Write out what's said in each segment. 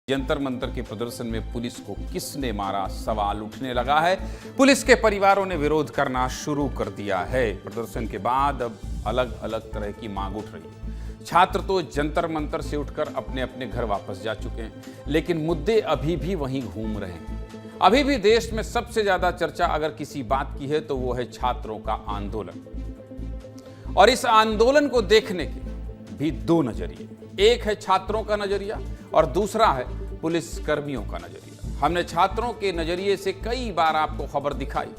जंतर मंतर के प्रदर्शन में पुलिस को किसने मारा, सवाल उठने लगा है। पुलिस के परिवारों ने विरोध करना शुरू कर दिया है। प्रदर्शन के बाद अब अलग अलग तरह की मांग उठ रही है। छात्र तो जंतर मंतर से उठकर अपने अपने घर वापस जा चुके हैं, लेकिन मुद्दे अभी भी वहीं घूम रहे हैं। अभी भी देश में सबसे ज्यादा चर्चा अगर किसी बात की है तो वो है छात्रों का आंदोलन। और इस आंदोलन को देखने के भी दो नजरिए, एक है छात्रों का नजरिया और दूसरा है पुलिस कर्मियों का नजरिया। हमने छात्रों के नजरिए से कई बार आपको खबर दिखाई,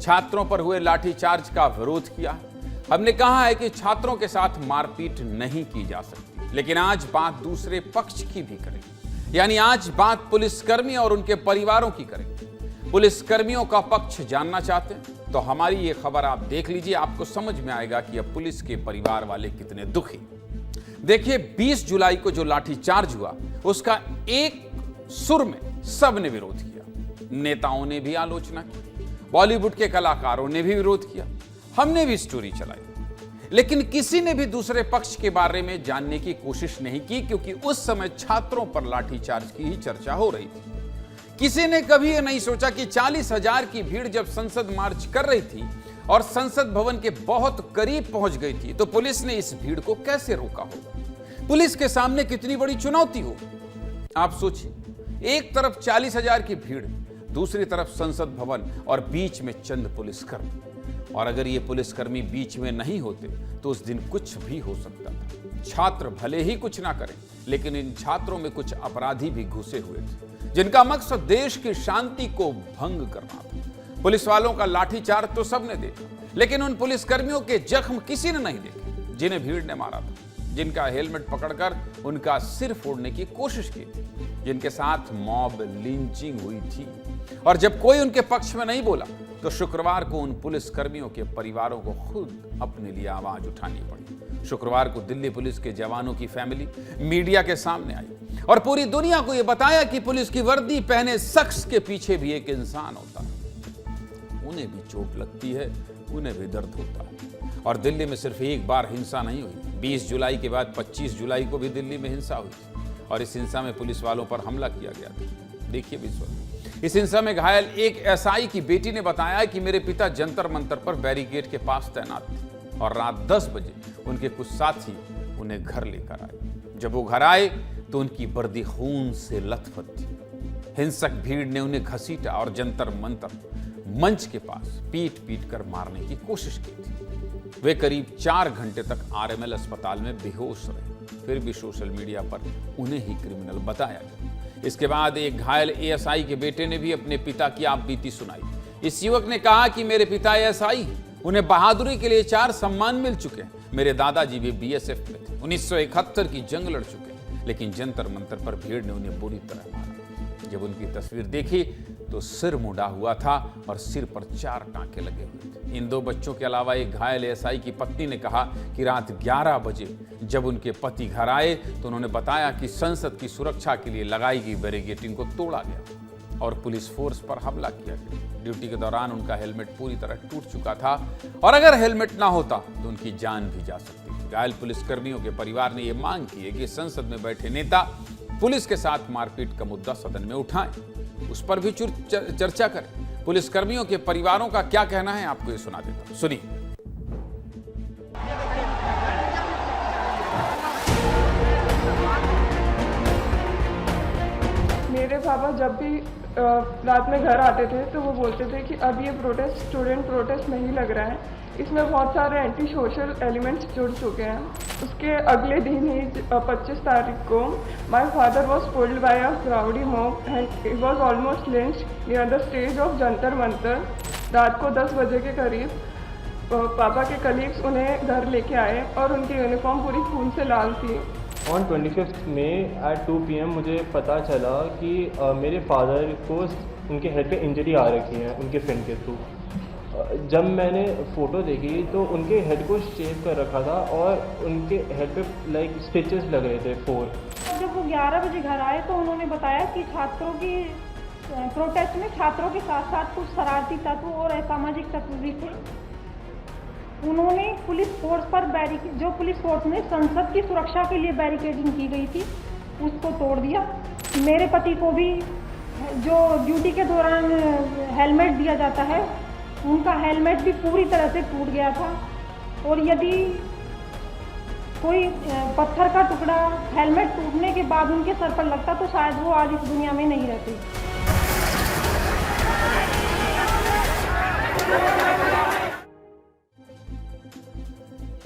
छात्रों पर हुए लाठीचार्ज का विरोध किया। हमने कहा है कि छात्रों के साथ मारपीट नहीं की जा सकती, लेकिन आज बात दूसरे पक्ष की भी करेंगे, यानी आज बात पुलिसकर्मी और उनके परिवारों की करेंगे। पुलिसकर्मियों का पक्ष जानना चाहते हैं तो हमारी ये खबर आप देख लीजिए, आपको समझ में आएगा कि अब पुलिस के परिवार वाले कितने दुखी। देखिए, 20 जुलाई को जो लाठीचार्ज हुआ उसका एक सुर में सबने विरोध किया। नेताओं ने भी आलोचना की, बॉलीवुड के कलाकारों ने भी विरोध किया, हमने भी स्टोरी चलाई, लेकिन किसी ने भी दूसरे पक्ष के बारे में जानने की कोशिश नहीं की, क्योंकि उस समय छात्रों पर लाठीचार्ज की ही चर्चा हो रही थी। किसी ने कभी यह नहीं सोचा कि 40,000 की भीड़ जब संसद मार्च कर रही थी और संसद भवन के बहुत करीब पहुंच गई थी तो पुलिस ने इस भीड़ को कैसे रोका होगा। पुलिस के सामने कितनी बड़ी चुनौती हो। आप सोचिए, एक तरफ 40,000 की भीड़, दूसरी तरफ संसद भवन और बीच में चंद पुलिसकर्मी। और अगर ये पुलिसकर्मी बीच में नहीं होते तो उस दिन कुछ भी हो सकता था। छात्र भले ही कुछ ना करें, लेकिन इन छात्रों में कुछ अपराधी भी घुसे हुए थे, जिनका मकसद देश की शांति को भंग करना था। पुलिस वालों का लाठीचार्ज तो सबने देखा, लेकिन उन पुलिसकर्मियों के जख्म किसी ने नहीं देखे जिन्हें भीड़ ने मारा था, जिनका हेलमेट पकड़कर उनका सिर फोड़ने की कोशिश की थी, जिनके साथ मॉब लिंचिंग हुई थी। और जब कोई उनके पक्ष में नहीं बोला तो शुक्रवार को उन पुलिसकर्मियों के परिवारों को खुद अपने लिए आवाज उठानी पड़ी। शुक्रवार को दिल्ली पुलिस के जवानों की फैमिली मीडिया के सामने आई और पूरी दुनिया को यह बताया कि पुलिस की वर्दी पहने शख्स के पीछे भी एक इंसान होता है। उन्हें भी चोट लगती है, उन्हें भी दर्द होता है। और दिल्ली में सिर्फ एक बार हिंसा नहीं हुई, 20 जुलाई के बाद 25 जुलाई को भी दिल्ली में हिंसा हुई और इस हिंसा में पुलिस वालों पर हमला किया गया था। देखिए विश्व, इस हिंसा में घायल एक एसआई की बेटी ने बताया कि मेरे पिता जंतर मंतर पर बैरिकेड के पास तैनात थे और रात 10 बजे उनके कुछ साथी उन्हें घर लेकर आए। जब वो घर आए तो उनकी वर्दी खून से लथपथ थी। हिंसक भीड़ ने उन्हें घसीटा और जंतर मंतर मंच के पास पीट पीट कर मारने की कोशिश की थी। वे करीब 4 घंटे तक आरएमएल अस्पताल में बेहोश रहे। फिर भी सोशल मीडिया पर उन्हें ही क्रिमिनल बताया गया। इसके बाद एक घायल एएसआई के बेटे ने भी अपने पिता की आपबीती सुनाई। इस युवक ने कहा कि मेरे पिता एएसआई हैं, उन्हें बहादुरी के लिए 4 सम्मान मिल चुके हैं। मेरे दादाजी भी बीएसएफ में थे, 1971 की जंग लड़ चुके हैं, लेकिन जंतर मंतर पर भीड़ ने उन्हें बुरी तरह मारा। जब उनकी तस्वीर देखी तो सिर मुड़ा हुआ था और सिर पर 4 टांके लगे हुए थे। इन 2 बच्चों के अलावा एक घायल एएसआई की पत्नी ने कहा कि रात 11 बजे जब उनके पति घर आए तो उन्होंने बताया कि संसद की सुरक्षा के लिए लगाई गई बैरिकेडिंग को तोड़ा गया और पुलिस फोर्स पर हमला किया गया। ड्यूटी के दौरान उनका हेलमेट पूरी तरह टूट चुका था और अगर हेलमेट ना होता तो उनकी जान भी जा सकती थी। घायल पुलिसकर्मियों के परिवार ने यह मांग की है कि संसद में बैठे नेता पुलिस के साथ मारपीट का मुद्दा सदन में उठाएं, उस पर भी चर्चा करें। पुलिसकर्मियों के परिवारों का क्या कहना है आपको ये सुना देता हूं, सुनिए। मेरे पापा जब भी रात में घर आते थे तो वो बोलते थे कि अब ये प्रोटेस्ट स्टूडेंट प्रोटेस्ट नहीं लग रहा है, इसमें बहुत सारे एंटी सोशल एलिमेंट्स जुड़ चुके हैं। उसके अगले दिन ही 25 तारीख को my father was pulled bye a crowdy mob and he was almost lynched near the stage of Jantar Mantar. रात को 10 बजे के करीब पापा के कलीग्स उन्हें घर लेके आए और उनकी यूनिफॉर्म पूरी खून से लाल थी। ऑन 25 मई एट 2 PM मुझे पता चला कि मेरे फादर को उनके हेड पे इंजरी आ रखी है उनके फ्रेंड के थ्रू। जब मैंने फ़ोटो देखी तो उनके हेड को शेव कर रखा था और उनके हेड पे लाइक स्टिचेस लग रहे थे 4। जब वो 11 बजे घर आए तो उन्होंने बताया कि छात्रों की प्रोटेस्ट में छात्रों के साथ साथ कुछ शरारती तत्व और असामाजिक तत्व भी थे। उन्होंने पुलिस फोर्स पर जो पुलिस फोर्स में संसद की सुरक्षा के लिए बैरिकेडिंग की गई थी उसको तोड़ दिया मेरे पति को भी जो ड्यूटी के दौरान हेलमेट दिया जाता है, उनका हेलमेट भी पूरी तरह से टूट गया था। और यदि कोई पत्थर का टुकड़ा हेलमेट टूटने के बाद उनके सर पर लगता तो शायद वो आज इस दुनिया में नहीं रहते।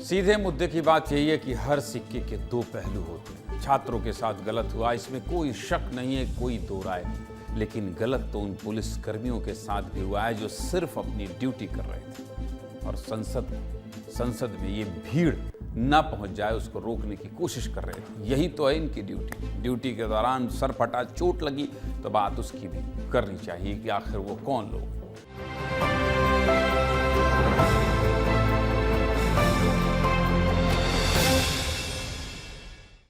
सीधे मुद्दे की बात यही है कि हर सिक्के के दो पहलू होते हैं। छात्रों के साथ गलत हुआ, इसमें कोई शक नहीं है, कोई दो राय नहीं। लेकिन गलत तो उन पुलिस कर्मियों के साथ भी हुआ है जो सिर्फ अपनी ड्यूटी कर रहे थे और संसद में ये भीड़ न पहुंच जाए उसको रोकने की कोशिश कर रहे थे। यही तो है इनकी ड्यूटी के दौरान सर फटा, चोट लगी, तो बात उसकी भी करनी चाहिए कि आखिर वो कौन लोग।